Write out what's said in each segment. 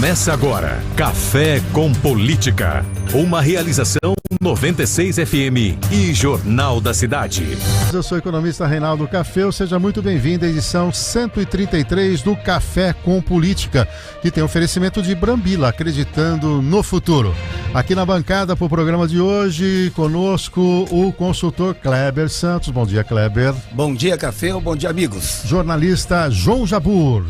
Começa agora, Café com Política. Uma realização 96 FM e Jornal da Cidade. Eu sou o economista Reinaldo Café, seja muito bem-vindo à edição 133 do Café com Política, que tem oferecimento de Brambila, acreditando no futuro. Aqui na bancada para o programa de hoje, conosco o consultor Kleber Santos. Bom dia, Kleber. Bom dia, Café, bom dia, amigos. Jornalista João Jabur.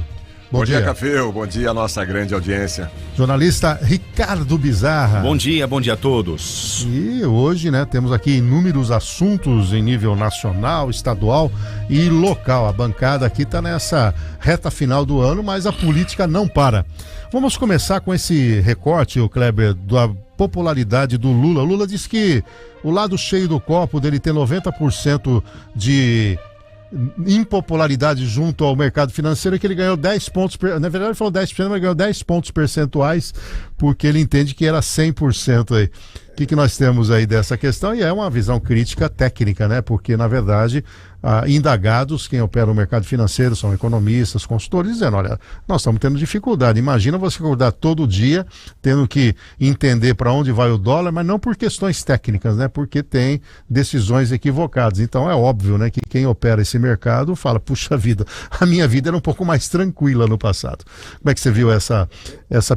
Bom dia, Café, bom dia a nossa grande audiência. Jornalista Ricardo Bizarra. Bom dia a todos. E hoje, temos aqui inúmeros assuntos em nível nacional, estadual e local. A bancada aqui está nessa reta final do ano, mas a política não para. Vamos começar com esse recorte, o Kleber, da popularidade do Lula. O Lula disse que o lado cheio do copo dele ter 90% de impopularidade junto ao mercado financeiro é que ele ganhou 10 pontos, na verdade ele falou 10%, mas ganhou 10 pontos percentuais, porque ele entende que era 100% aí. O que nós temos aí dessa questão? E é uma visão crítica técnica, porque na verdade indagados, quem opera o mercado financeiro são economistas, consultores, dizendo, olha, nós estamos tendo dificuldade. Imagina você acordar todo dia tendo que entender para onde vai o dólar, mas não por questões técnicas, porque tem decisões equivocadas. Então é óbvio, que quem opera esse mercado fala, puxa vida, a minha vida era um pouco mais tranquila no passado. Como é que você viu essa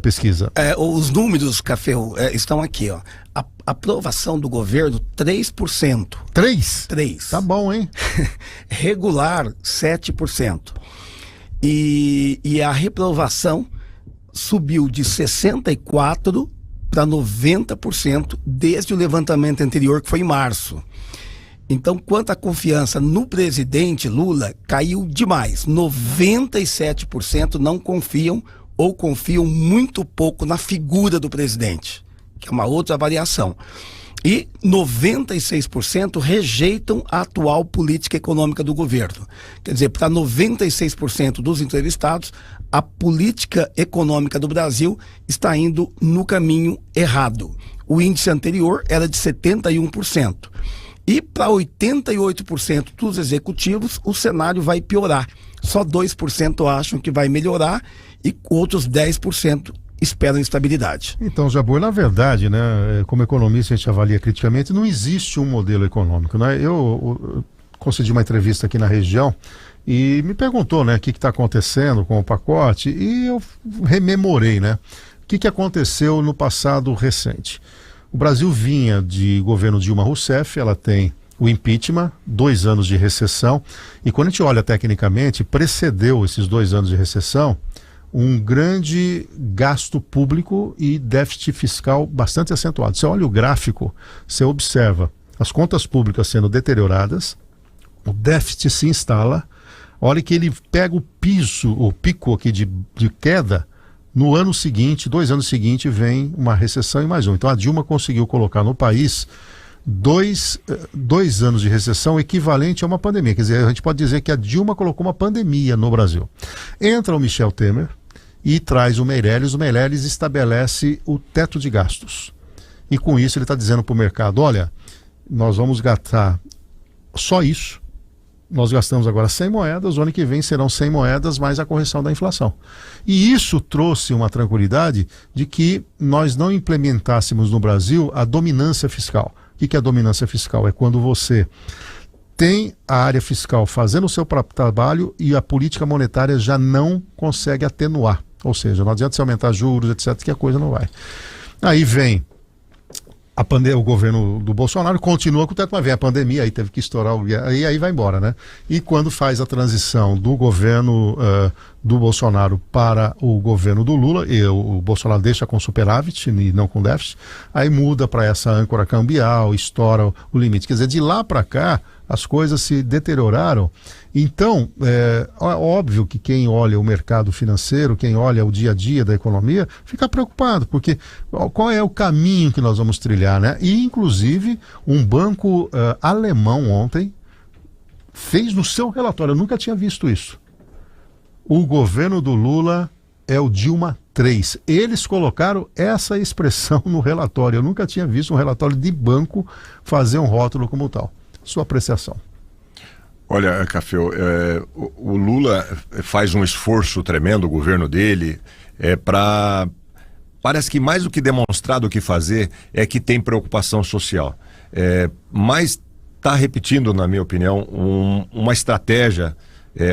pesquisa? Os números, Café, estão aqui, ó. A aprovação do governo, 3%. 3%? Tá bom, hein? Regular, 7%. E a reprovação subiu de 64% para 90% desde o levantamento anterior, que foi em março. Então, quanto à confiança no presidente Lula, caiu demais. 97% não confiam ou confiam muito pouco na figura do presidente, que é uma outra variação. E 96% rejeitam a atual política econômica do governo. Quer dizer, para 96% dos entrevistados, a política econômica do Brasil está indo no caminho errado. O índice anterior era de 71%. E para 88% dos executivos, o cenário vai piorar. Só 2% acham que vai melhorar e outros 10% esperam estabilidade. Então, Jabur, na verdade, como economista a gente avalia criticamente, não existe um modelo econômico. Eu concedi uma entrevista aqui na região e me perguntou, o que está acontecendo com o pacote, e eu rememorei, o que aconteceu no passado recente. O Brasil vinha de governo Dilma Rousseff, ela tem o impeachment, 2 anos de recessão, e quando a gente olha tecnicamente, precedeu esses 2 anos de recessão um grande gasto público e déficit fiscal bastante acentuado. Você olha o gráfico, você observa as contas públicas sendo deterioradas, o déficit se instala, olha que ele pega o pico aqui de queda. No ano seguinte, 2 anos seguintes, vem uma recessão e mais um. Então a Dilma conseguiu colocar no país dois anos de recessão equivalente a uma pandemia. Quer dizer, a gente pode dizer que a Dilma colocou uma pandemia no Brasil. Entra o Michel Temer e traz o Meirelles estabelece o teto de gastos. E com isso ele está dizendo para o mercado, olha, nós vamos gastar só isso. Nós gastamos agora 100 moedas, o ano que vem serão 100 moedas mais a correção da inflação. E isso trouxe uma tranquilidade de que nós não implementássemos no Brasil a dominância fiscal. O que é a dominância fiscal? É quando você tem a área fiscal fazendo o seu próprio trabalho e a política monetária já não consegue atenuar. Ou seja, não adianta você aumentar juros, etc., que a coisa não vai. Aí vem o governo do Bolsonaro, continua com o teto, mas vem a pandemia, aí teve que estourar, aí vai embora, E quando faz a transição do governo do Bolsonaro para o governo do Lula, e o Bolsonaro deixa com superávit e não com déficit, aí muda para essa âncora cambial, estoura o limite. Quer dizer, de lá para cá, as coisas se deterioraram. Então, é óbvio que quem olha o mercado financeiro, quem olha o dia a dia da economia, fica preocupado, porque qual é o caminho que nós vamos trilhar, E, inclusive, um banco alemão ontem fez no seu relatório, eu nunca tinha visto isso. O governo do Lula é o Dilma 3. Eles colocaram essa expressão no relatório. Eu nunca tinha visto um relatório de banco fazer um rótulo como tal. Sua apreciação. Olha, Café, o Lula faz um esforço tremendo, o governo dele, para parece que mais do que demonstrar do que fazer é que tem preocupação social. Mas está repetindo, na minha opinião, uma estratégia,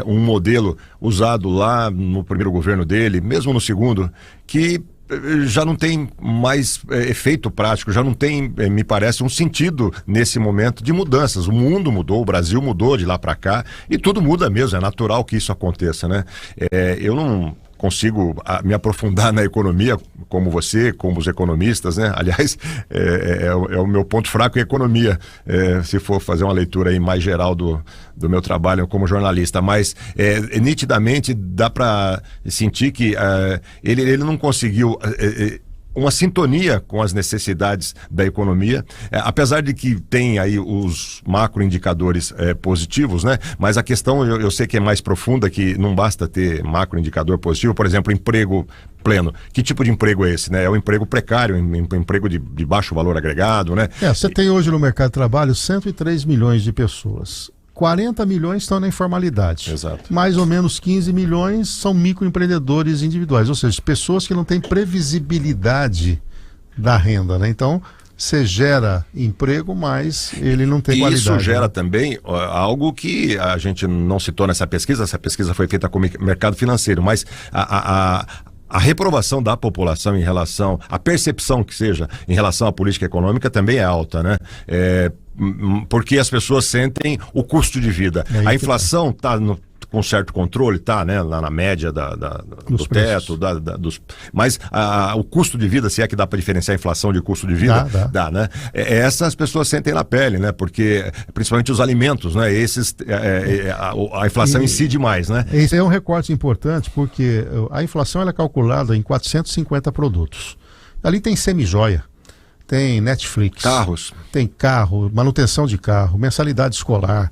um modelo usado lá no primeiro governo dele, mesmo no segundo, que já não tem mais efeito prático, já não tem, me parece, um sentido nesse momento de mudanças. O mundo mudou, o Brasil mudou de lá para cá e tudo muda mesmo, é natural que isso aconteça, né? Eu não consigo me aprofundar na economia como você, como os economistas, né? Aliás, é o meu ponto fraco em economia, se for fazer uma leitura aí mais geral do meu trabalho como jornalista, mas nitidamente dá para sentir que ele não conseguiu uma sintonia com as necessidades da economia, apesar de que tem aí os macroindicadores positivos, né? Mas a questão eu sei que é mais profunda, que não basta ter macroindicador positivo, por exemplo, emprego pleno. Que tipo de emprego é esse, né? É um emprego precário, um emprego de baixo valor agregado, né? Você tem hoje no mercado de trabalho 103 milhões de pessoas. 40 milhões estão na informalidade. Exato. Mais ou menos 15 milhões são microempreendedores individuais, ou seja, pessoas que não têm previsibilidade da renda, né? Então, você gera emprego, mas ele não tem qualidade. Isso gera também algo que a gente não citou nessa pesquisa. Essa pesquisa foi feita com o mercado financeiro, mas a reprovação da população em relação, a percepção que seja em relação à política econômica também é alta, né? Porque as pessoas sentem o custo de vida. A inflação está com certo controle, tá, né? Lá na média do teto, mas o custo de vida, se é que dá para diferenciar a inflação de custo de vida, dá, né? Essas pessoas sentem na pele, né? Porque principalmente os alimentos, né? A inflação incide mais, né? Esse é um recorte importante, porque a inflação ela é calculada em 450 produtos. Ali tem semijoia, tem Netflix, carros, tem carro, manutenção de carro, mensalidade escolar,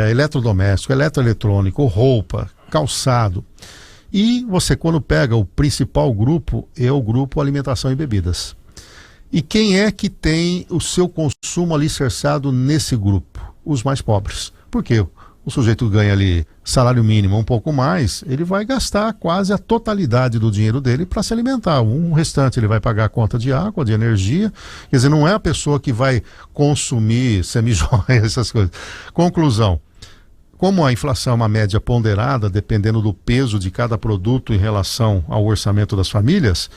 eletrodoméstico, eletroeletrônico, roupa, calçado. E você, quando pega o principal grupo, é o grupo alimentação e bebidas. E quem é que tem o seu consumo alicerçado nesse grupo? Os mais pobres. Por quê? O sujeito ganha ali salário mínimo, um pouco mais, ele vai gastar quase a totalidade do dinheiro dele para se alimentar. O restante ele vai pagar a conta de água, de energia. Quer dizer, não é a pessoa que vai consumir semijoia, essas coisas. Conclusão: como a inflação é uma média ponderada, dependendo do peso de cada produto em relação ao orçamento das famílias,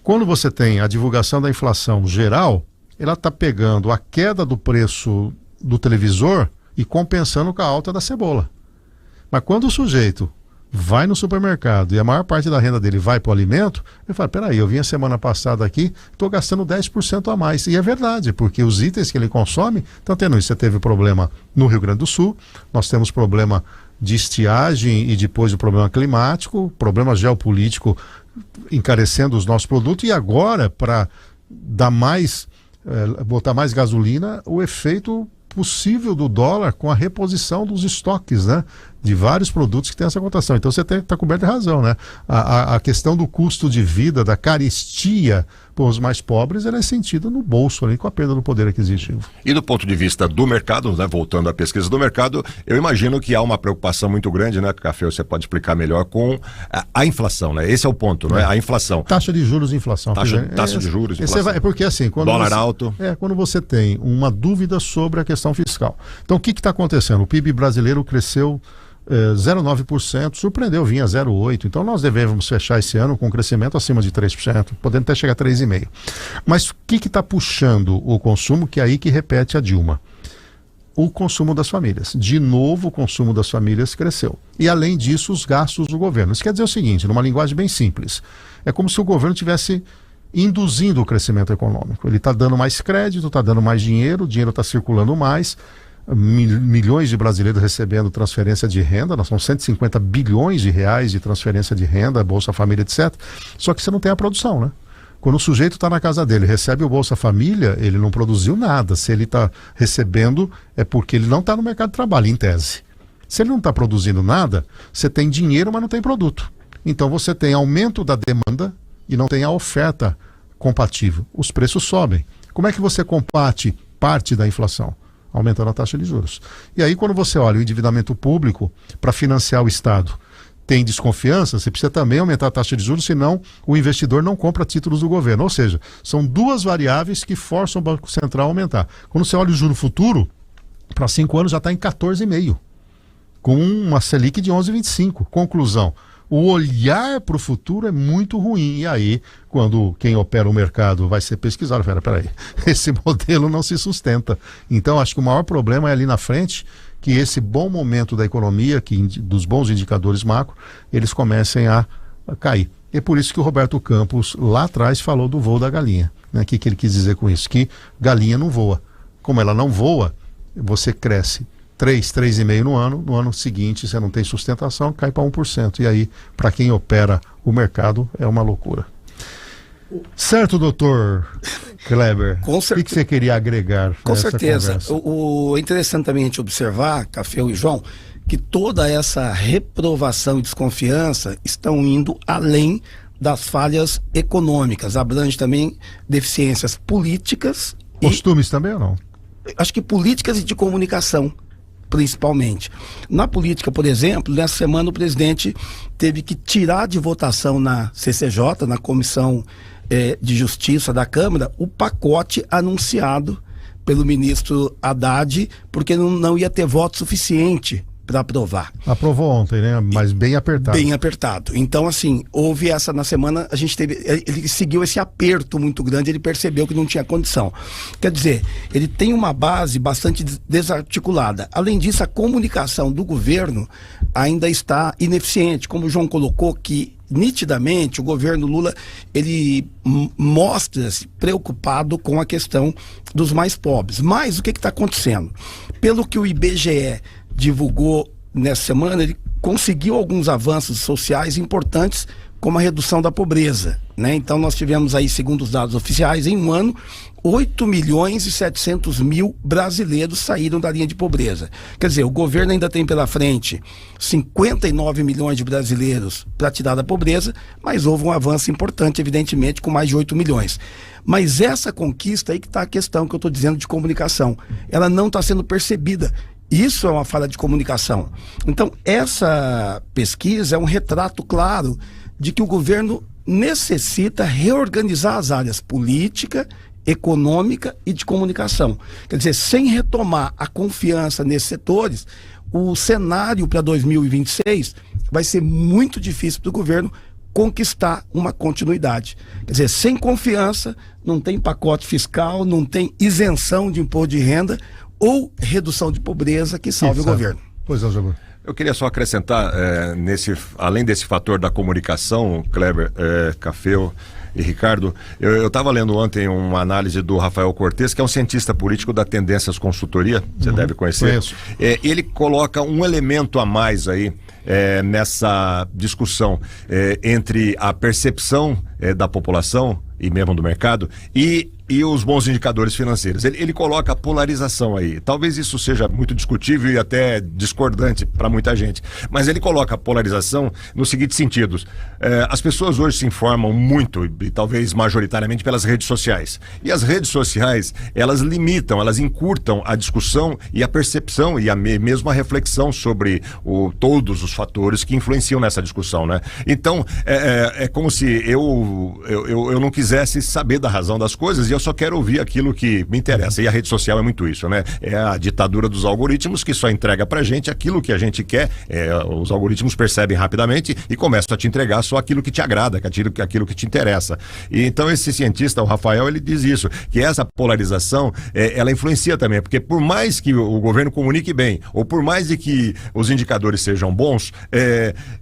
quando você tem a divulgação da inflação geral, ela está pegando a queda do preço do televisor e compensando com a alta da cebola. Mas quando o sujeito vai no supermercado e a maior parte da renda dele vai para o alimento, ele fala, peraí, eu vim a semana passada aqui, estou gastando 10% a mais. E é verdade, porque os itens que ele consome estão tendo isso. Você teve problema no Rio Grande do Sul, nós temos problema de estiagem e depois o problema climático, problema geopolítico encarecendo os nossos produtos, e agora, para dar mais, botar mais gasolina, o efeito possível do dólar com a reposição dos estoques, né, de vários produtos que tem essa cotação. Então você está coberto de razão, né? A questão do custo de vida, da carestia para os mais pobres, ela é sentida no bolso ali, com a perda do poder aquisitivo. E do ponto de vista do mercado, né, voltando à pesquisa do mercado, eu imagino que há uma preocupação muito grande, né, Café, você pode explicar melhor, com a inflação, né? Esse é o ponto, não é? A inflação. Taxa de juros e inflação. Taxa de juros e inflação. Porque assim, quando dólar alto. Quando você tem uma dúvida sobre a questão fiscal. Então o que está acontecendo? O PIB brasileiro cresceu 0,9%, surpreendeu, vinha 0,8%. Então nós devemos fechar esse ano com um crescimento acima de 3%, podendo até chegar a 3,5%. Mas o que está puxando o consumo, que é aí que repete a Dilma? O consumo das famílias. De novo, o consumo das famílias cresceu. E além disso, os gastos do governo. Isso quer dizer o seguinte, numa linguagem bem simples, é como se o governo tivesse induzindo o crescimento econômico. Ele está dando mais crédito, está dando mais dinheiro, o dinheiro está circulando mais, milhões de brasileiros recebendo transferência de renda, nós somos 150 bilhões de reais de transferência de renda, Bolsa Família, etc. Só que você não tem a produção, né? Quando o sujeito está na casa dele, recebe o Bolsa Família, ele não produziu nada. Se ele está recebendo, é porque ele não está no mercado de trabalho, em tese. Se ele não está produzindo nada, você tem dinheiro, mas não tem produto. Então você tem aumento da demanda e não tem a oferta compatível. Os preços sobem. Como é que você combate parte da inflação? Aumentando a taxa de juros. E aí, quando você olha o endividamento público para financiar o Estado, tem desconfiança, você precisa também aumentar a taxa de juros, senão o investidor não compra títulos do governo. Ou seja, são duas variáveis que forçam o Banco Central a aumentar. Quando você olha o juro futuro, para 5 anos já está em 14,5%, com uma Selic de 11,25%. Conclusão, o olhar para o futuro é muito ruim. E aí, quando quem opera o mercado vai ser pesquisado, peraí, esse modelo não se sustenta. Então, acho que o maior problema é ali na frente, que esse bom momento da economia, dos bons indicadores macro, eles comecem a cair. É por isso que o Roberto Campos, lá atrás, falou do voo da galinha. Né? O que ele quis dizer com isso? Que galinha não voa. Como ela não voa, você cresce 3,5% no ano seguinte, você não tem sustentação, cai para 1%. E aí, para quem opera o mercado, é uma loucura. Certo, doutor Kleber? Com certeza. O que você queria agregar? Com certeza. É interessante também a gente observar, Café e João, que toda essa reprovação e desconfiança estão indo além das falhas econômicas. Abrange também deficiências políticas. Costumes também ou não? Acho que políticas e de comunicação, principalmente. Na política, por exemplo, nessa semana o presidente teve que tirar de votação na CCJ, na Comissão de Justiça da Câmara, o pacote anunciado pelo ministro Haddad, porque não ia ter voto suficiente para aprovar. Aprovou ontem, né? Mas bem apertado. Bem apertado. Então, assim, houve essa, na semana, a gente teve, ele seguiu esse aperto muito grande, ele percebeu que não tinha condição. Quer dizer, ele tem uma base bastante desarticulada. Além disso, a comunicação do governo ainda está ineficiente, como o João colocou, que nitidamente o governo Lula, ele mostra-se preocupado com a questão dos mais pobres. Mas o que está acontecendo? Pelo que o IBGE divulgou nessa semana, ele conseguiu alguns avanços sociais importantes, como a redução da pobreza, né? Então nós tivemos aí, segundo os dados oficiais, em um ano, 8.700.000 brasileiros saíram da linha de pobreza. Quer dizer, o governo ainda tem pela frente 59 milhões de brasileiros para tirar da pobreza, mas houve um avanço importante, evidentemente, com mais de 8 milhões. Mas essa conquista aí que está a questão que eu estou dizendo de comunicação, ela não está sendo percebida. Isso é uma falha de comunicação. Então, essa pesquisa é um retrato claro de que o governo necessita reorganizar as áreas política, econômica e de comunicação. Quer dizer, sem retomar a confiança nesses setores, o cenário para 2026 vai ser muito difícil para o governo conquistar uma continuidade. Quer dizer, sem confiança, não tem pacote fiscal, não tem isenção de imposto de renda ou redução de pobreza que salve o governo. Pois é, Jogor. Eu queria só acrescentar, além desse fator da comunicação, Kleber, Cafeu e Ricardo, eu estava lendo ontem uma análise do Rafael Cortes, que é um cientista político da Tendências Consultoria, você deve conhecer. Ele coloca um elemento a mais aí nessa discussão entre a percepção da população e mesmo do mercado e os bons indicadores financeiros. Ele coloca a polarização aí. Talvez isso seja muito discutível e até discordante para muita gente, mas ele coloca a polarização nos seguintes sentidos. As pessoas hoje se informam muito e talvez majoritariamente pelas redes sociais. E as redes sociais, elas limitam, elas encurtam a discussão e a percepção e mesmo a reflexão sobre todos os fatores que influenciam nessa discussão, né? Então, é como se eu não quisesse saber da razão das coisas e eu só quero ouvir aquilo que me interessa. E a rede social é muito isso, né? É a ditadura dos algoritmos que só entrega pra gente aquilo que a gente quer. Os algoritmos percebem rapidamente e começam a te entregar só aquilo que te agrada, aquilo que te interessa. E então esse cientista, o Rafael, ele diz isso, que essa polarização, ela influencia também, porque por mais que o governo comunique bem, ou por mais de que os indicadores sejam bons,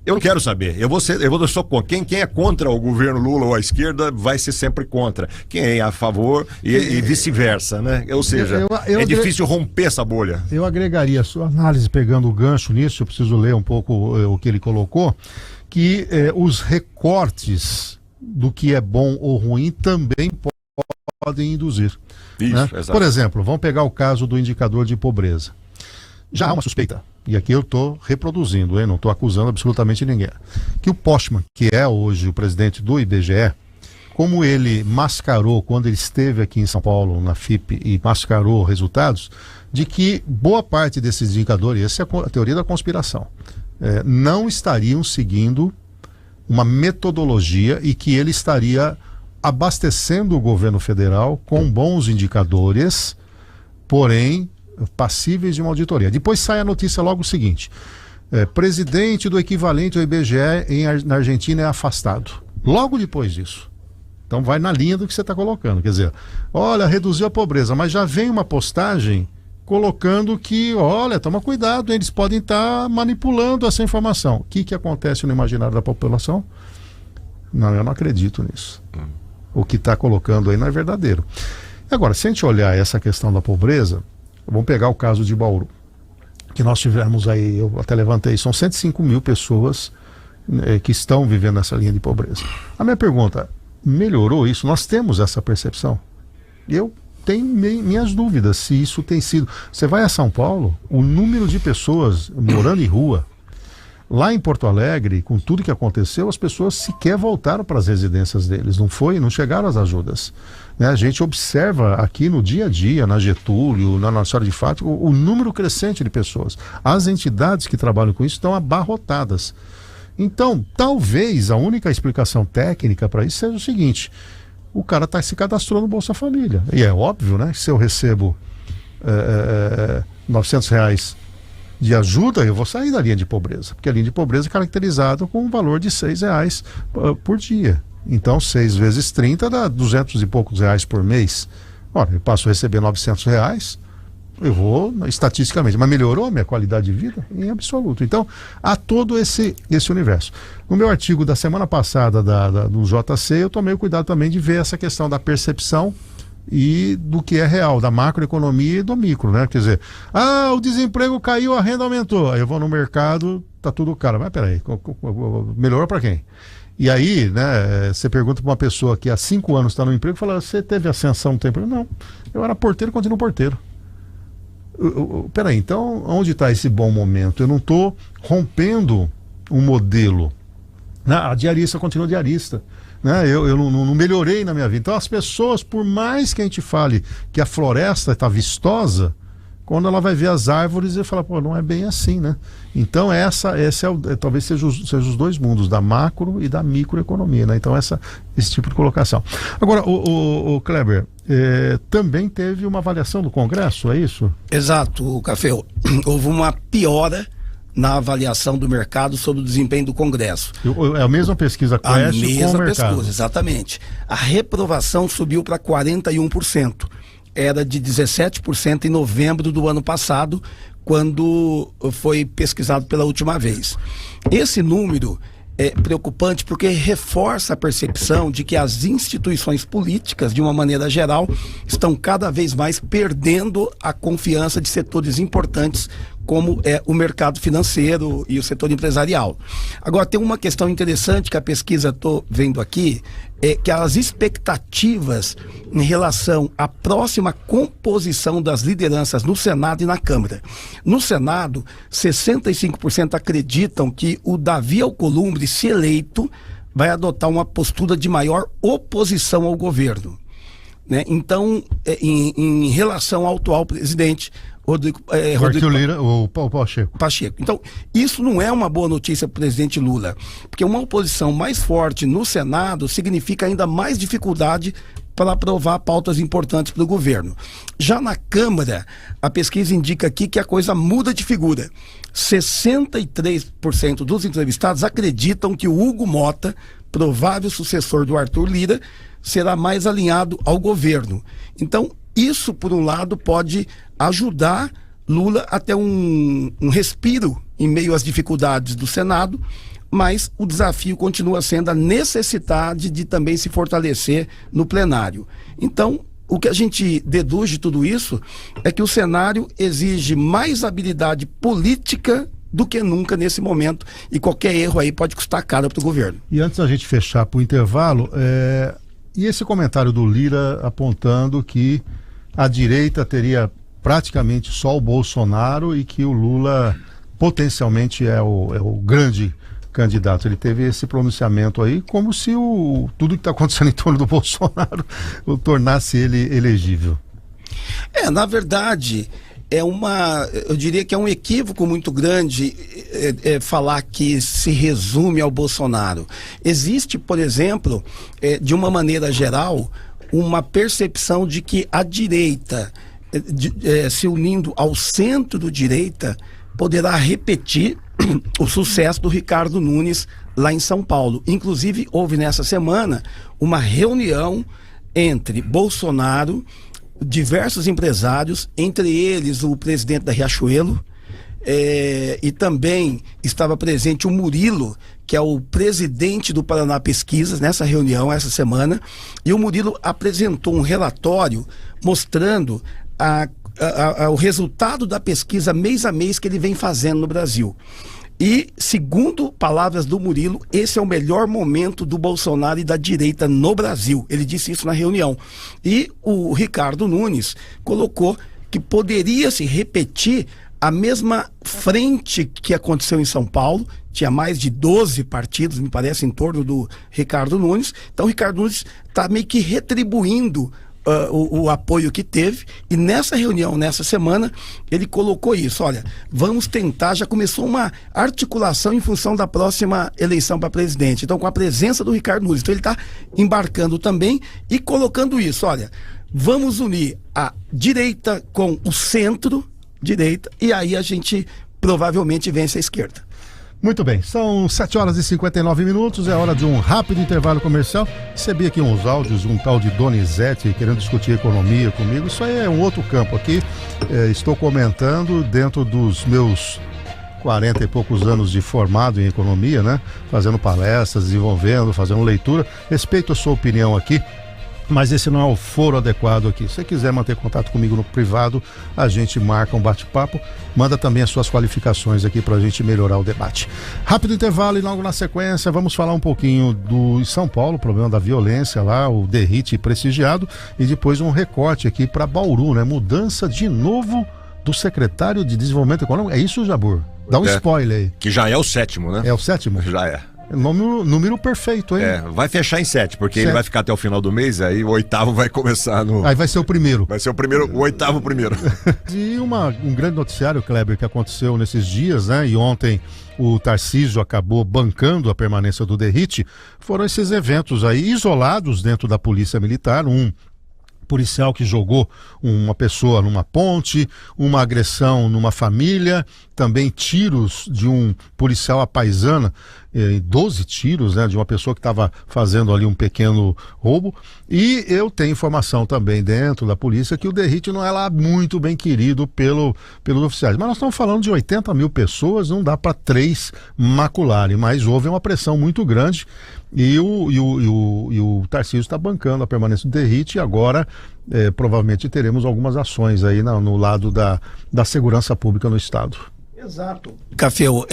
eu não quero saber. Eu vou só contra. Quem é contra o governo Lula ou a esquerda vai ser sempre contra. Quem é a favor e vice-versa, né? Ou seja, é difícil romper essa bolha. Eu agregaria a sua análise, pegando o gancho nisso, eu preciso ler um pouco o que ele colocou, que os recortes do que é bom ou ruim também podem induzir. Isso, né? Exato. Por exemplo, vamos pegar o caso do indicador de pobreza. Já há uma suspeita, e aqui eu estou reproduzindo, não estou acusando absolutamente ninguém, que o Postman, que é hoje o presidente do IBGE, como ele mascarou, quando ele esteve aqui em São Paulo, na FIP, e mascarou resultados, de que boa parte desses indicadores, essa é a teoria da conspiração, não estariam seguindo uma metodologia e que ele estaria abastecendo o governo federal com bons indicadores, porém passíveis de uma auditoria. Depois sai a notícia logo o seguinte: presidente do equivalente ao IBGE na Argentina é afastado. Logo depois disso. Então vai na linha do que você está colocando. Quer dizer, olha, reduziu a pobreza, mas já vem uma postagem colocando que, olha, toma cuidado, eles podem estar manipulando essa informação. O que acontece no imaginário da população? Não, eu não acredito nisso. O que está colocando aí não é verdadeiro. Agora, se a gente olhar essa questão da pobreza, vamos pegar o caso de Bauru, que nós tivemos aí, eu até levantei, são 105 mil pessoas que estão vivendo nessa linha de pobreza. A minha pergunta, melhorou isso? Nós temos essa percepção? Eu tenho minhas dúvidas se isso tem sido. Você vai a São Paulo, o número de pessoas morando em rua, lá em Porto Alegre, com tudo que aconteceu, as pessoas sequer voltaram para as residências deles, não chegaram as ajudas. Né? A gente observa aqui no dia a dia, na Getúlio, na Nossa Senhora de Fátima, o número crescente de pessoas. As entidades que trabalham com isso estão abarrotadas. Então, talvez a única explicação técnica para isso seja o seguinte: o cara está se cadastrando no Bolsa Família. E é óbvio, né? Se eu recebo R$900 de ajuda, eu vou sair da linha de pobreza. Porque a linha de pobreza é caracterizada com um valor de R$6 por dia. Então, 6 vezes 30 dá 200 e poucos reais por mês. Ora, eu passo a receber R$900, eu vou, estatisticamente, mas melhorou a minha qualidade de vida? Em absoluto. Então, há todo esse universo. No meu artigo da semana passada do JC, eu tomei o cuidado também de ver essa questão da percepção e do que é real, da macroeconomia e do micro, né? Quer dizer, o desemprego caiu, a renda aumentou. Aí eu vou no mercado, tá tudo caro. Mas peraí, melhorou para quem? E aí, né, você pergunta para uma pessoa que há 5 anos está no emprego, fala, você teve ascensão no tempo? Não, eu era porteiro e continuo porteiro. Peraí, então onde está esse bom momento? Eu não estou rompendo um modelo. A diarista continua diarista. Né? Eu não melhorei na minha vida. Então as pessoas, por mais que a gente fale que a floresta está vistosa, quando ela vai ver as árvores, e fala, pô, não é bem assim, né? Então talvez seja os dois mundos, da macro e da microeconomia, né? Então esse tipo de colocação. Agora, o Kleber, também teve uma avaliação do Congresso, é isso? Exato, Café. Houve uma piora na avaliação do mercado sobre o desempenho do Congresso. É a mesma pesquisa com o mercado? A mesma pesquisa, exatamente. A reprovação subiu para 41%. Era de 17% em novembro do ano passado, quando foi pesquisado pela última vez. Esse número é preocupante porque reforça a percepção de que as instituições políticas, de uma maneira geral, estão cada vez mais perdendo a confiança de setores importantes como é o mercado financeiro e o setor empresarial. Agora, tem uma questão interessante que a pesquisa estou vendo aqui, é que as expectativas em relação à próxima composição das lideranças no Senado e na Câmara. No Senado, 65% acreditam que o Davi Alcolumbre, se eleito, vai adotar uma postura de maior oposição ao governo. Né? Então, em relação ao atual presidente, Rodrigo Lira, o Pacheco. Então, isso não é uma boa notícia para o presidente Lula, porque uma oposição mais forte no Senado significa ainda mais dificuldade para aprovar pautas importantes para o governo. Já na Câmara, a pesquisa indica aqui que a coisa muda de figura. 63% dos entrevistados acreditam que o Hugo Mota, provável sucessor do Arthur Lira, será mais alinhado ao governo. Então, isso, por um lado, pode ajudar Lula a ter um respiro em meio às dificuldades do Senado, mas o desafio continua sendo a necessidade de também se fortalecer no plenário. Então, o que a gente deduz de tudo isso é que o cenário exige mais habilidade política do que nunca nesse momento, e qualquer erro aí pode custar caro para o governo. E antes da gente fechar para o intervalo, e esse comentário do Lira apontando que a direita teria praticamente só o Bolsonaro e que o Lula potencialmente é o grande candidato. Ele teve esse pronunciamento aí como se tudo que está acontecendo em torno do Bolsonaro o tornasse ele elegível. Na verdade, eu diria que é um equívoco muito grande falar que se resume ao Bolsonaro. Existe, por exemplo, de uma maneira geral, uma percepção de que a direita, se unindo ao centro-direita, poderá repetir o sucesso do Ricardo Nunes lá em São Paulo. Inclusive, houve nessa semana uma reunião entre Bolsonaro, diversos empresários, entre eles o presidente da Riachuelo, e também estava presente o Murilo, que é o presidente do Paraná Pesquisas, nessa reunião, essa semana, e o Murilo apresentou um relatório mostrando o resultado da pesquisa mês a mês que ele vem fazendo no Brasil. E, segundo palavras do Murilo, esse é o melhor momento do Bolsonaro e da direita no Brasil. Ele disse isso na reunião. E o Ricardo Nunes colocou que poderia se repetir a mesma frente que aconteceu em São Paulo. Tinha mais de 12 partidos, me parece, em torno do Ricardo Nunes. Então, o Ricardo Nunes está meio que retribuindo o apoio que teve, e nessa reunião, nessa semana, ele colocou isso: olha, vamos tentar, já começou uma articulação em função da próxima eleição para presidente, então com a presença do Ricardo Nunes, então ele está embarcando também e colocando isso: olha, vamos unir a direita com o centro-direita, e aí a gente provavelmente vence a esquerda. Muito bem, são 7h59, é hora de um rápido intervalo comercial. Recebi aqui uns áudios de um tal de Donizete querendo discutir economia comigo. Isso aí é um outro campo aqui. Estou comentando dentro dos meus 40 e poucos anos de formado em economia, né? Fazendo palestras, desenvolvendo, fazendo leitura. Respeito a sua opinião aqui, mas esse não é o foro adequado aqui. Se você quiser manter contato comigo no privado, a gente marca um bate-papo, manda também as suas qualificações aqui pra gente melhorar o debate. Rápido intervalo e logo na sequência vamos falar um pouquinho do São Paulo, problema da violência lá, o DERIT prestigiado, e depois um recorte aqui para Bauru, né? Mudança de novo do secretário de Desenvolvimento Econômico. É isso, Jabur? Dá um spoiler aí. Que já é o 7º, né? É o 7º? Já é. Número perfeito, hein? Vai fechar em 7, porque ele vai ficar até o final do mês, aí o 8º vai começar no... Aí vai ser o primeiro. Vai ser o 8º primeiro. E um grande noticiário, Kleber, que aconteceu nesses dias, né? E ontem o Tarcísio acabou bancando a permanência do DERIT, foram esses eventos aí isolados dentro da Polícia Militar, um policial que jogou uma pessoa numa ponte, uma agressão numa família, também tiros de um policial à paisana, 12 tiros, né, de uma pessoa que estava fazendo ali um pequeno roubo. E eu tenho informação também dentro da polícia que o DERIT não é lá muito bem querido pelos oficiais. Mas nós estamos falando de 80 mil pessoas, não dá para 3 macularem, mas houve uma pressão muito grande. E o Tarcísio está bancando a permanência do DERIT, e agora provavelmente teremos algumas ações aí no lado da segurança pública no estado. Exato. Cafeu,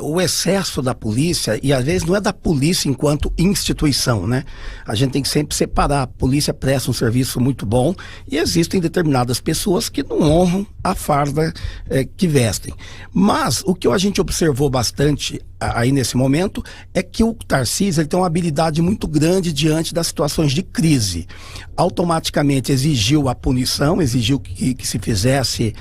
o excesso da polícia, e às vezes não é da polícia enquanto instituição, né? A gente tem que sempre separar. A polícia presta um serviço muito bom e existem determinadas pessoas que não honram a farda que vestem. Mas o que a gente observou bastante aí nesse momento é que o Tarcísio ele tem uma habilidade muito grande diante das situações de crise. Automaticamente exigiu a punição, exigiu que se fizesse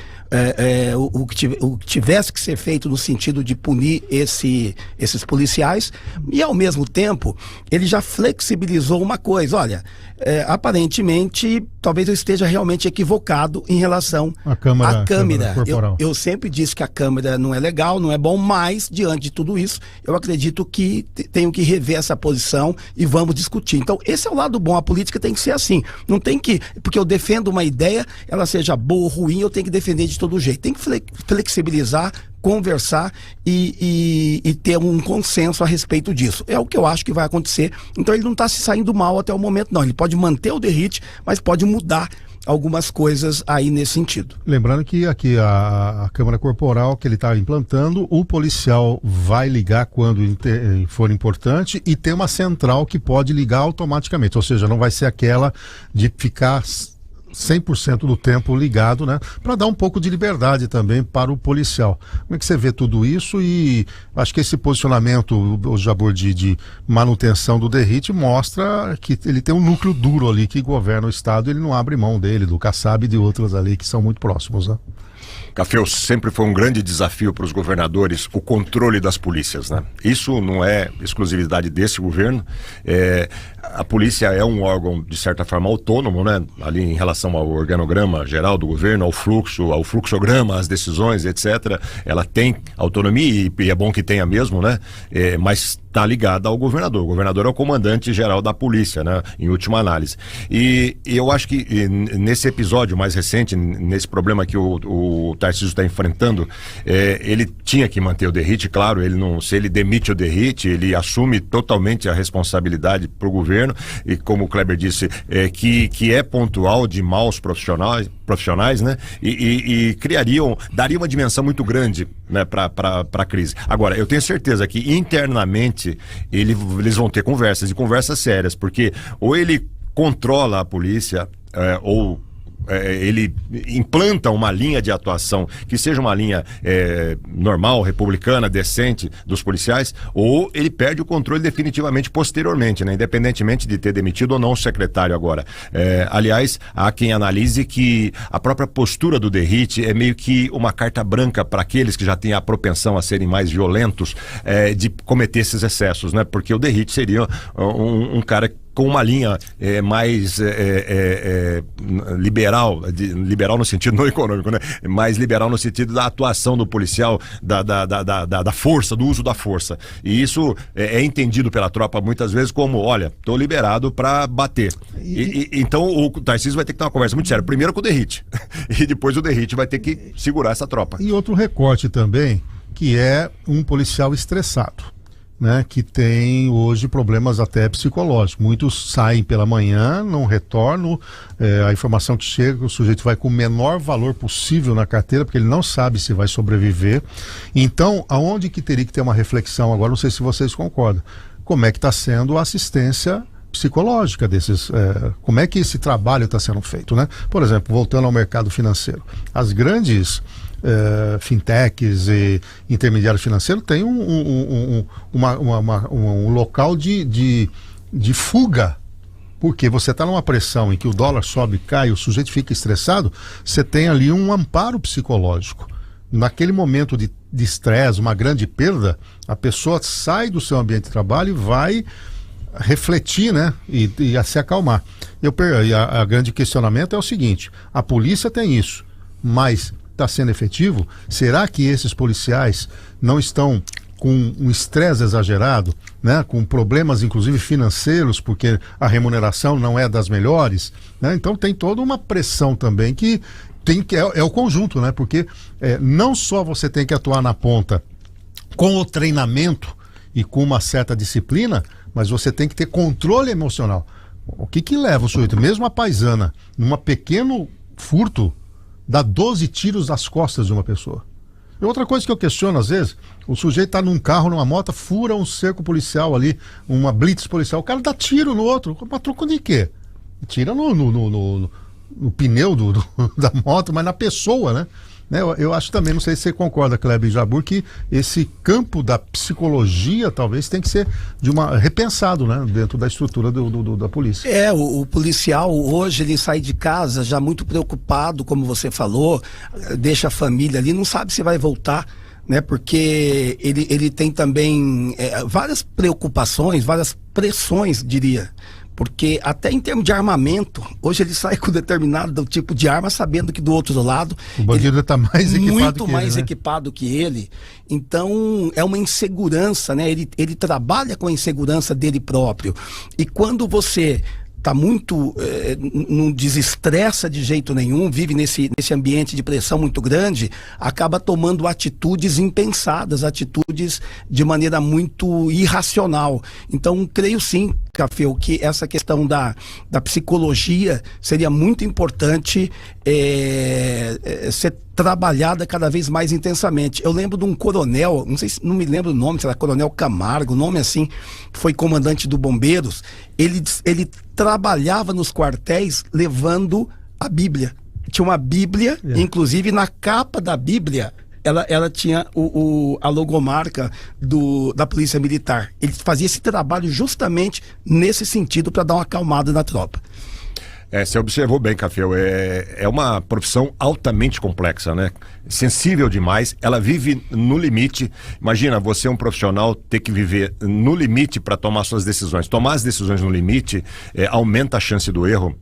o que tivesse que ser feito no sentido de punir esses policiais, e ao mesmo tempo ele já flexibilizou uma coisa: olha, aparentemente talvez eu esteja realmente equivocado em relação à câmera corporal. Eu sempre disse que a câmera não é legal, não é bom, mas diante de tudo isso eu acredito que tenho que rever essa posição e vamos discutir. Então esse é o lado bom, a política tem que ser assim, não tem que, porque eu defendo uma ideia, ela seja boa ou ruim, eu tenho que defender de todo jeito, tem que flexibilizar, conversar e ter um consenso a respeito disso. É o que eu acho que vai acontecer. Então ele não está se saindo mal até o momento, não. Ele pode manter o DERIT, mas pode mudar algumas coisas aí nesse sentido. Lembrando que aqui a câmera corporal que ele está implantando, o policial vai ligar quando for importante, e tem uma central que pode ligar automaticamente, ou seja, não vai ser aquela de ficar 100% do tempo ligado, né? Para dar um pouco de liberdade também para o policial. Como é que você vê tudo isso? E acho que esse posicionamento, o Jabur, de manutenção do DERIT mostra que ele tem um núcleo duro ali que governa o estado, ele não abre mão dele, do Kassab e de outros ali que são muito próximos, né? Café, sempre foi um grande desafio para os governadores o controle das polícias, né? Isso não é exclusividade desse governo. A polícia é um órgão, de certa forma, autônomo, né? Ali em relação ao organograma geral do governo, ao fluxograma, às decisões, etc. Ela tem autonomia e é bom que tenha mesmo, né? Mas está ligada ao governador. O governador é o comandante geral da polícia, né? Em última análise. E eu acho que nesse episódio mais recente, nesse problema que o Tarcísio está enfrentando, ele tinha que manter o Derrite, claro. Se ele demite o Derrite, ele assume totalmente a responsabilidade para o governo, e como o Kleber disse, que é pontual de maus profissionais, né? E daria uma dimensão muito grande, né, para a crise. Agora, eu tenho certeza que internamente eles vão ter conversas, e conversas sérias, porque ou ele controla a polícia, ou ele implanta uma linha de atuação que seja uma linha normal, republicana, decente dos policiais, ou ele perde o controle definitivamente posteriormente, né? Independentemente de ter demitido ou não o secretário agora. Aliás, há quem analise que a própria postura do Derrite é meio que uma carta branca para aqueles que já têm a propensão a serem mais violentos, de cometer esses excessos, né? Porque o Derrite seria um cara com uma linha mais liberal no sentido não econômico, né? Mais liberal no sentido da atuação do policial, da força, do uso da força. E isso é entendido pela tropa muitas vezes como, olha, tô liberado para bater. Então o Tarcísio vai ter que ter uma conversa muito séria, primeiro com o Derrite, e depois o Derrite vai ter que segurar essa tropa. E outro recorte também, que é um policial estressado, né, que tem hoje problemas até psicológicos. Muitos saem pela manhã, não retornam, a informação que chega, o sujeito vai com o menor valor possível na carteira, porque ele não sabe se vai sobreviver. Então, aonde que teria que ter uma reflexão agora, não sei se vocês concordam, como é que está sendo a assistência psicológica desses, como é que esse trabalho está sendo feito, né? Por exemplo, voltando ao mercado financeiro, as grandes fintechs e intermediários financeiros têm um local de fuga, porque você está numa pressão em que o dólar sobe, cai, o sujeito fica estressado, você tem ali um amparo psicológico. Naquele momento de estresse, uma grande perda, a pessoa sai do seu ambiente de trabalho e vai refletir, né, e a se acalmar. A grande questionamento é o seguinte: a polícia tem isso, mas está sendo efetivo? Será que esses policiais não estão com um estresse exagerado, né? Com problemas inclusive financeiros, porque a remuneração não é das melhores, né? Então tem toda uma pressão também que é o conjunto, né? Porque não só você tem que atuar na ponta com o treinamento e com uma certa disciplina, mas você tem que ter controle emocional. O que leva o sujeito, mesmo a paisana, num pequeno furto, dá 12 tiros nas costas de uma pessoa? E outra coisa que eu questiono às vezes, o sujeito tá num carro, numa moto, fura um cerco policial ali, uma blitz policial, o cara dá tiro no outro, mas troco de quê? Tira no pneu da moto, mas na pessoa, né? Eu acho também, não sei se você concorda, Kleber Jabur, que esse campo da psicologia talvez tem que ser repensado, né, dentro da estrutura da polícia. O policial hoje ele sai de casa já muito preocupado, como você falou, deixa a família ali, não sabe se vai voltar, né, porque ele tem também várias preocupações, várias pressões, diria. Porque até em termos de armamento, hoje ele sai com determinado tipo de arma, sabendo que do outro lado o bandido está mais equipado muito mais equipado que ele. Então é uma insegurança, né? Ele trabalha com a insegurança dele próprio. E quando você está muito, não desestressa de jeito nenhum, vive nesse ambiente de pressão muito grande, acaba tomando atitudes impensadas, atitudes de maneira muito irracional. Então, creio sim, Café, que essa questão da psicologia seria muito importante ser trabalhada cada vez mais intensamente. Eu lembro de um coronel, não me lembro o nome, sei lá, Coronel Camargo, nome assim, que foi comandante do Bombeiros. Ele trabalhava nos quartéis levando a Bíblia. Tinha uma Bíblia, inclusive na capa da Bíblia ela tinha a logomarca da Polícia Militar. Ele fazia esse trabalho justamente nesse sentido, para dar uma acalmada na tropa. Você observou bem, Cafeu, é uma profissão altamente complexa, né? Sensível demais, ela vive no limite. Imagina, você é um profissional ter que viver no limite para tomar suas decisões. Tomar as decisões no limite aumenta a chance do erro,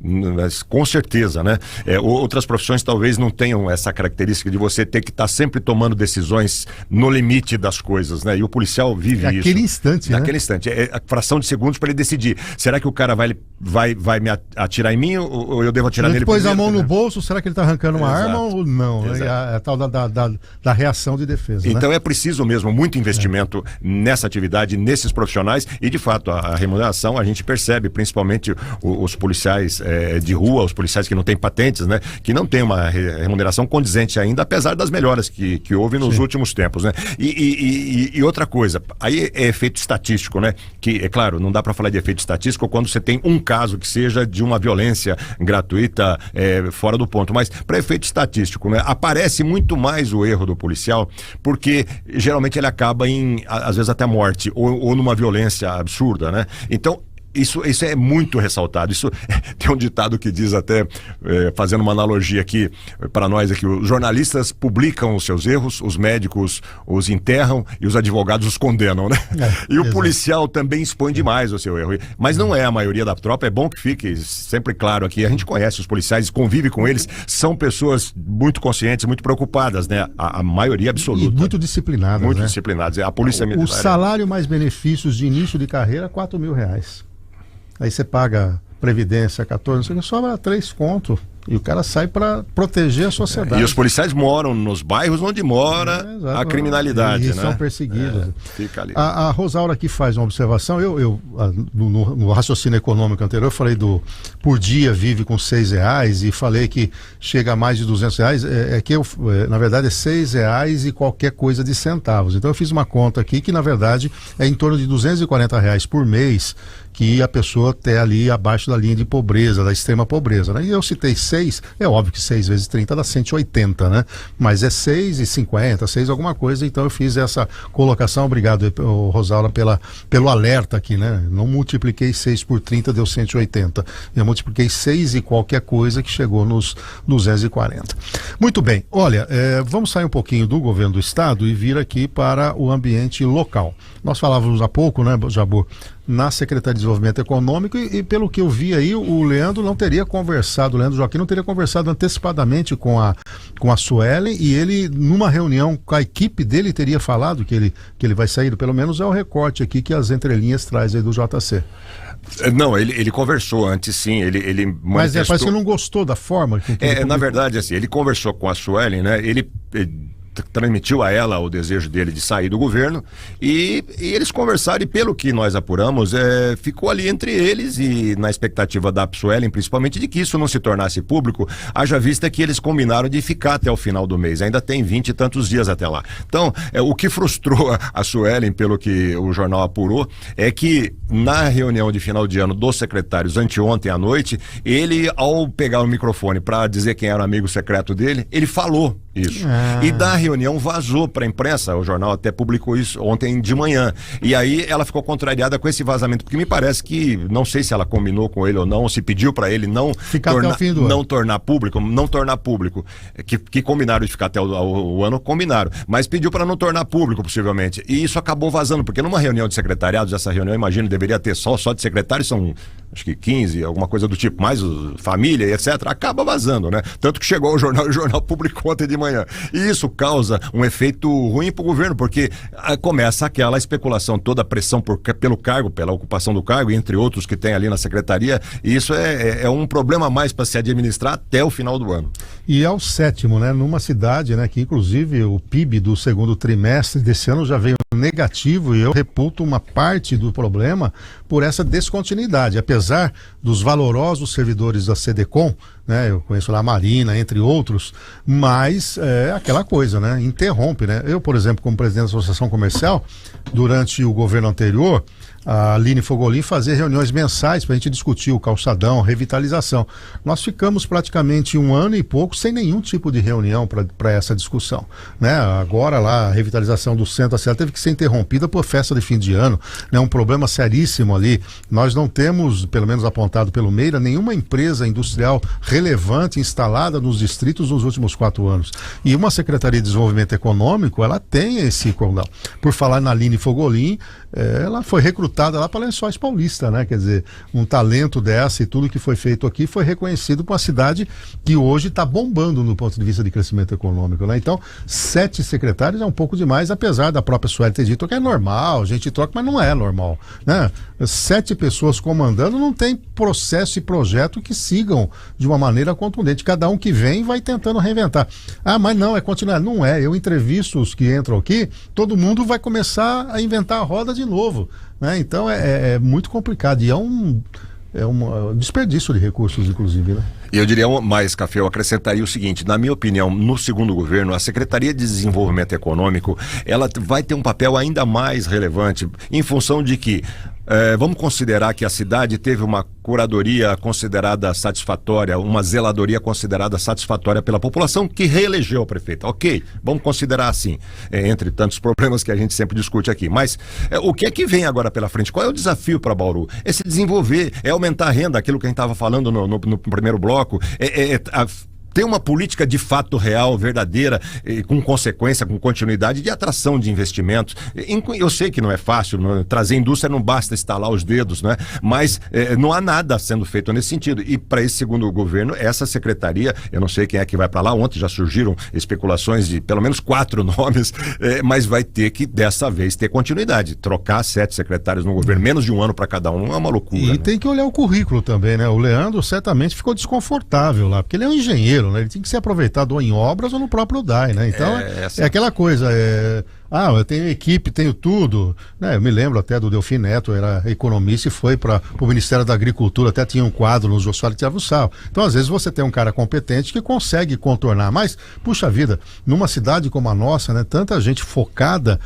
com certeza, né? Outras profissões talvez não tenham essa característica de você ter que estar sempre tomando decisões no limite das coisas, né? E o policial vive isso. Naquele instante, né? Naquele instante. É a fração de segundos para ele decidir. Será que o cara vai me atirar em mim ou eu devo atirar nele? Depois primeiro, a mão né? no bolso, será que ele está arrancando uma Exato. arma ou não? É a tal da reação de defesa. Então né? é preciso mesmo muito investimento nessa atividade, nesses profissionais, e de fato a remuneração a gente percebe, principalmente os policiais de rua, os policiais que não têm patentes, né? Que não tem uma remuneração condizente ainda, apesar das melhoras que houve nos últimos tempos, né? E outra coisa, aí é efeito estatístico, né? Que, é claro, não dá para falar de efeito estatístico quando você tem um caso que seja de uma violência gratuita fora do ponto, mas para efeito estatístico, né? Aparece muito mais o erro do policial, porque geralmente ele acaba às vezes até morte, ou numa violência absurda, né? Então, isso é muito ressaltado. Isso tem um ditado que diz até, fazendo uma analogia aqui para nós aqui, os jornalistas publicam os seus erros, os médicos os enterram e os advogados os condenam, né? E o policial também expõe demais o seu erro. Mas não é a maioria da tropa, é bom que fique sempre claro aqui. A gente conhece os policiais, convive com eles, são pessoas muito conscientes, muito preocupadas, né? A maioria absoluta. E muito disciplinadas, Muito né? disciplinadas. A polícia militar. O salário mais benefícios de início de carreira é R$4.000. Aí você paga previdência 14, não sei o que, sobra 3 conto. E o cara sai para proteger a sociedade. E os policiais moram nos bairros onde mora a criminalidade, e né? são perseguidos. Fica ali. A Rosaura aqui faz uma observação. No raciocínio econômico anterior, eu falei por dia vive com R$6 e falei que chega a mais de R$200. Na verdade, é R$6 e qualquer coisa de centavos. Então eu fiz uma conta aqui que, na verdade, é em torno de R$240 por mês que a pessoa tem ali abaixo da linha de pobreza, da extrema pobreza, né? E eu citei 6, é óbvio que 6 vezes 30 dá 180, né? Mas é 6,50, 6 alguma coisa, então eu fiz essa colocação. Obrigado, Rosaura, pelo alerta aqui, né? Não multipliquei 6 por 30, deu 180. Eu multipliquei 6 e qualquer coisa que chegou nos 240. Muito bem, olha, vamos sair um pouquinho do governo do estado e vir aqui para o ambiente local. Nós falávamos há pouco, né, Jabor, na Secretaria de Desenvolvimento Econômico e pelo que eu vi aí, o Leandro Joaquim não teria conversado antecipadamente com a Suelen, e ele, numa reunião com a equipe dele, teria falado que ele vai sair. Pelo menos é o recorte aqui que as entrelinhas traz aí do JC. Não, ele conversou antes, sim, ele Mas parece que ele não gostou da forma que na verdade, assim, ele conversou com a Suelen, né? Ele transmitiu a ela o desejo dele de sair do governo e eles conversaram, e pelo que nós apuramos, ficou ali entre eles, e na expectativa da Suelen, principalmente, de que isso não se tornasse público, haja vista que eles combinaram de ficar até o final do mês, ainda tem 20 e tantos dias até lá. Então, o que frustrou a Suelen, pelo que o jornal apurou, é que na reunião de final de ano dos secretários anteontem à noite, ele, ao pegar o microfone para dizer quem era o amigo secreto dele, ele falou isso. E da reunião vazou para a imprensa, o jornal até publicou isso ontem de manhã. E aí ela ficou contrariada com esse vazamento, porque me parece que, não sei se ela combinou com ele ou não, ou se pediu para ele não tornar público, que combinaram de ficar até o ano, combinaram, mas pediu para não tornar público, possivelmente. E isso acabou vazando, porque numa reunião de secretariados, essa reunião, imagino, deveria ter só de secretários, são acho que 15, alguma coisa do tipo, mais família e etc, acaba vazando, né? Tanto que chegou ao jornal e o jornal publicou ontem de manhã. E isso causa um efeito ruim para o governo, porque começa aquela especulação toda, a pressão pelo cargo, pela ocupação do cargo, entre outros que tem ali na secretaria, e isso é um problema a mais para se administrar até o final do ano. E é o 7º, né? Numa cidade, né, que inclusive o PIB do segundo trimestre desse ano já veio negativo, e eu reputo uma parte do problema por essa descontinuidade. Apesar dos valorosos servidores da SEDECOM né? Eu conheço lá a Marina, entre outros, mas é aquela coisa, né? Interrompe, né? Eu, por exemplo, como presidente da Associação Comercial, durante o governo anterior, a Aline Fogolin fazia reuniões mensais para a gente discutir o calçadão, revitalização. Nós ficamos praticamente 1 ano e pouco sem nenhum tipo de reunião para essa discussão, né? Agora lá a revitalização do centro da cidade teve que ser interrompida por festa de fim de ano, né? Um problema seríssimo ali. Nós não temos, pelo menos apontado pelo Meira, nenhuma empresa industrial relevante instalada nos distritos nos últimos 4 anos. E uma Secretaria de Desenvolvimento Econômico, ela tem esse cordão. Por falar na Aline Fogolin, ela foi recrutada lá para Lençóis Paulista, né? Quer dizer, um talento dessa e tudo que foi feito aqui foi reconhecido por uma cidade que hoje está bombando no ponto de vista de crescimento econômico, né? Então, 7 secretários é um pouco demais, apesar da própria Sueli ter dito que é normal, a gente troca, mas não é normal, né? 7 pessoas comandando, não tem processo e projeto que sigam de uma maneira contundente. Cada um que vem vai tentando reinventar. Ah, mas não, é continuar. Não é. Eu entrevisto os que entram aqui, todo mundo vai começar a inventar a roda de novo, né? Então é muito complicado e é um desperdício de recursos, inclusive, né? E eu diria mais, Café, eu acrescentaria o seguinte: na minha opinião, no segundo governo, a Secretaria de Desenvolvimento Econômico, ela vai ter um papel ainda mais relevante, em função de que vamos considerar que a cidade teve uma curadoria considerada satisfatória, uma zeladoria considerada satisfatória pela população que reelegeu o prefeito. Ok, vamos considerar assim, entre tantos problemas que a gente sempre discute aqui. Mas o que é que vem agora pela frente? Qual é o desafio para Bauru? É se desenvolver, é aumentar a renda, aquilo que a gente estava falando no primeiro bloco, ter uma política de fato real, verdadeira, com consequência, com continuidade de atração de investimentos. Eu sei que não é fácil, trazer indústria não basta estalar os dedos, né? Mas não há nada sendo feito nesse sentido. E para esse segundo governo, essa secretaria, eu não sei quem é que vai para lá, ontem já surgiram especulações de pelo menos 4 nomes, mas vai ter que, dessa vez, ter continuidade. Trocar 7 secretários no governo, menos de 1 ano para cada um, é uma loucura. E né? tem que olhar o currículo também, né? O Leandro certamente ficou desconfortável lá, porque ele é um engenheiro, né? Ele tem que ser aproveitado ou em obras ou no próprio DAI, né? Então é aquela coisa, eu tenho equipe, tenho tudo, né? Eu me lembro até do Delfim Neto, era economista e foi para o Ministério da Agricultura, até tinha um quadro no Jô Soares tirava o sal. Então às vezes você tem um cara competente que consegue contornar, mas, puxa vida, numa cidade como a nossa, né? Tanta gente focada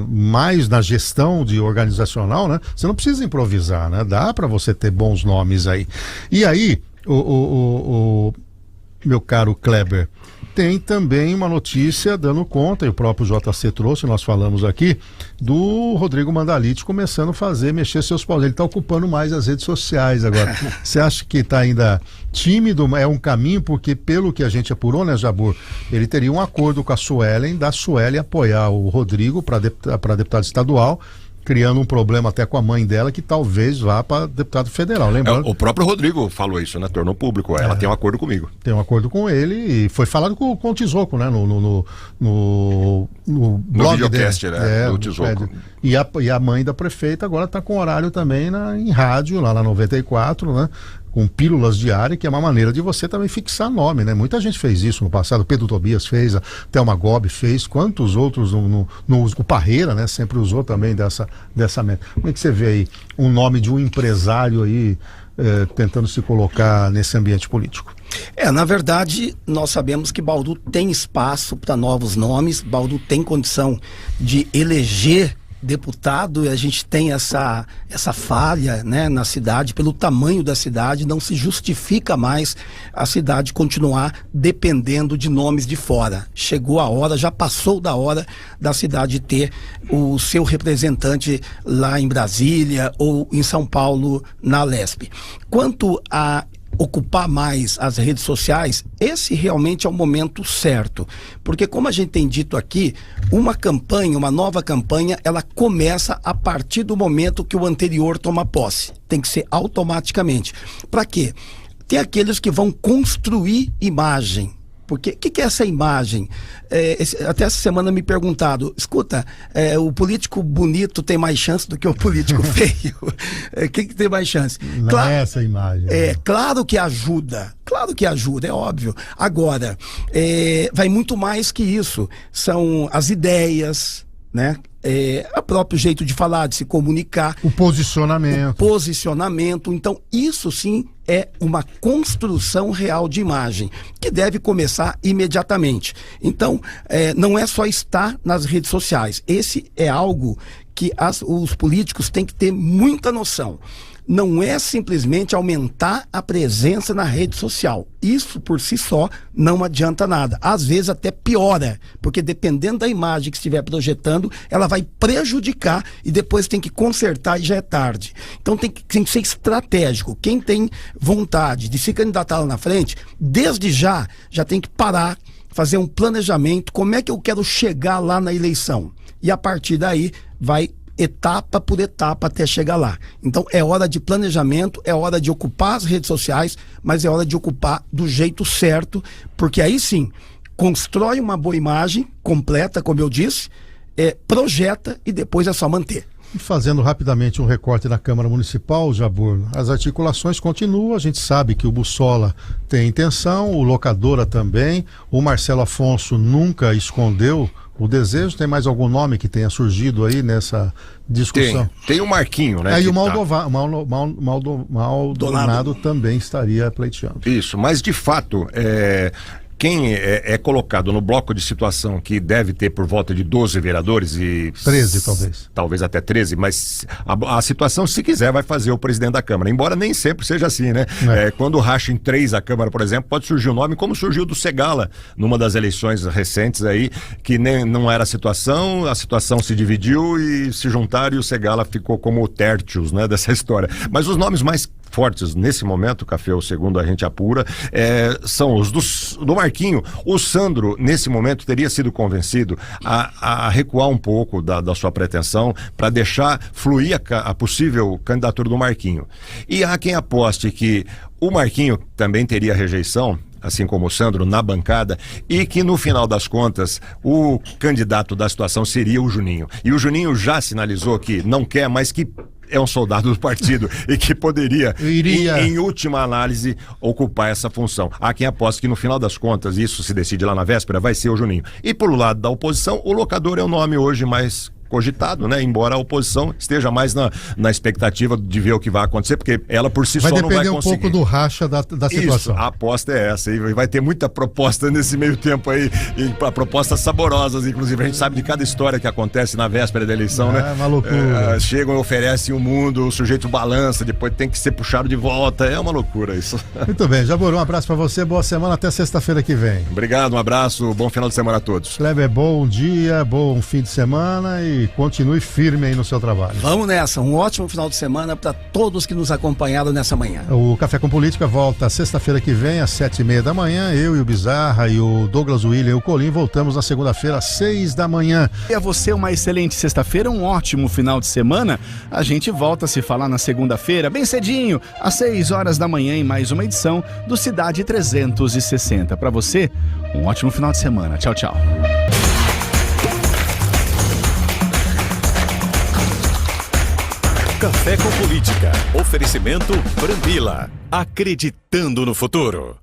mais na gestão de organizacional, né? Você não precisa improvisar, né? Dá para você ter bons nomes aí. E aí, meu caro Kleber, tem também uma notícia dando conta, e o próprio JC trouxe, nós falamos aqui, do Rodrigo Mandaliti começando a mexer seus paus. Ele está ocupando mais as redes sociais agora. Você acha que está ainda tímido? É um caminho, porque pelo que a gente apurou, né, Jabur, ele teria um acordo com a Suelen, da Suelen apoiar o Rodrigo para deputado estadual, criando um problema até com a mãe dela, que talvez vá para deputado federal, lembrando? O próprio Rodrigo falou isso, né? Tornou público. Ela tem um acordo comigo. Tem um acordo com ele e foi falado com o Tizoco, né? No blog videocast, dele. Né? Do Tizoco. E a mãe da prefeita agora está com horário também em rádio, lá na 94, né? Com pílulas diárias, que é uma maneira de você também fixar nome, né? Muita gente fez isso no passado, Pedro Tobias fez, a Thelma Gobi fez, quantos outros o Parreira, né? Sempre usou também dessa meta. Como é que você vê aí um nome de um empresário aí tentando se colocar nesse ambiente político? Na verdade, nós sabemos que Bauru tem espaço para novos nomes, Bauru tem condição de eleger deputado, e a gente tem essa falha, né, na cidade, pelo tamanho da cidade, não se justifica mais a cidade continuar dependendo de nomes de fora. Chegou a hora, já passou da hora da cidade ter o seu representante lá em Brasília ou em São Paulo, na Lesp. Quanto a ocupar mais as redes sociais, esse realmente é o momento certo, porque como a gente tem dito aqui, uma nova campanha, ela começa a partir do momento que o anterior toma posse, tem que ser automaticamente. Para quê? Tem aqueles que vão construir imagem. Porque o que é essa imagem? Até essa semana me perguntado, escuta, o político bonito tem mais chance do que o político feio? Quem que tem mais chance? Não é essa imagem. Claro que ajuda, é óbvio. Agora, vai muito mais que isso. São as ideias, né? O próprio jeito de falar, de se comunicar. O posicionamento. Então, isso sim é uma construção real de imagem, que deve começar imediatamente. Então, não é só estar nas redes sociais. Esse é algo que os políticos têm que ter muita noção. Não é simplesmente aumentar a presença na rede social. Isso por si só não adianta nada. Às vezes até piora, porque dependendo da imagem que estiver projetando, ela vai prejudicar e depois tem que consertar e já é tarde. Então tem que ser estratégico. Quem tem vontade de se candidatar lá na frente, desde já tem que parar, fazer um planejamento. Como é que eu quero chegar lá na eleição? E a partir daí vai etapa por etapa até chegar lá. Então é hora de planejamento, é hora de ocupar as redes sociais, mas é hora de ocupar do jeito certo, porque aí sim, constrói uma boa imagem completa, como eu disse, projeta e depois é só manter. E fazendo rapidamente um recorte da Câmara Municipal, Jabor, as articulações continuam, a gente sabe que o Bussola tem intenção, o Locadora também, o Marcelo Afonso nunca escondeu o desejo. Tem mais algum nome que tenha surgido aí nessa discussão? Tem o Marquinho, né? E o Maldonado também estaria pleiteando. Isso, mas de fato, quem é colocado no bloco de situação que deve ter por volta de 12 vereadores e... 13 talvez. Talvez até 13, mas a situação, se quiser, vai fazer o presidente da Câmara, embora nem sempre seja assim, né? Quando racha em 3 a Câmara, por exemplo, pode surgir um nome como surgiu do Segala, numa das eleições recentes aí, que não era a situação se dividiu e se juntaram e o Segala ficou como o Tertius, né, dessa história. Mas os nomes mais fortes nesse momento, Café, segundo a gente apura, são os do Marquinho. O Sandro, nesse momento, teria sido convencido a recuar um pouco da sua pretensão para deixar fluir a possível candidatura do Marquinho. E há quem aposte que o Marquinho também teria rejeição, assim como o Sandro, na bancada, e que no final das contas o candidato da situação seria o Juninho. E o Juninho já sinalizou que não quer, mas que é um soldado do partido e que poderia, em última análise, ocupar essa função. Há quem aposta que no final das contas, isso se decide lá na véspera, vai ser o Juninho. E pelo lado da oposição, o Locador é o nome hoje mais cogitado, né? Embora a oposição esteja mais na expectativa de ver o que vai acontecer, porque ela por si só não vai conseguir. Vai depender um pouco do racha da situação. Isso, a aposta é essa, e vai ter muita proposta nesse meio tempo aí, e propostas saborosas, inclusive. A gente sabe de cada história que acontece na véspera da eleição, né? É uma loucura. Chegam e oferecem o mundo, o sujeito balança, depois tem que ser puxado de volta, é uma loucura isso. Muito bem, Jabor, um abraço pra você, boa semana, até sexta-feira que vem. Obrigado, um abraço, bom final de semana a todos. Kleber, bom dia, bom fim de semana e continue firme aí no seu trabalho. Vamos nessa, um ótimo final de semana para todos que nos acompanharam nessa manhã. O Café com Política volta sexta-feira que vem às 7h30 da manhã. Eu e o Bizarra e o Douglas William e o Colim voltamos na segunda-feira às 6 da manhã. E a você uma excelente sexta-feira, um ótimo final de semana. A gente volta a se falar na segunda-feira, bem cedinho, às 6 horas da manhã, em mais uma edição do Cidade 360. Para você, um ótimo final de semana. Tchau, tchau. Café com Política. Oferecimento Brambila. Acreditando no futuro.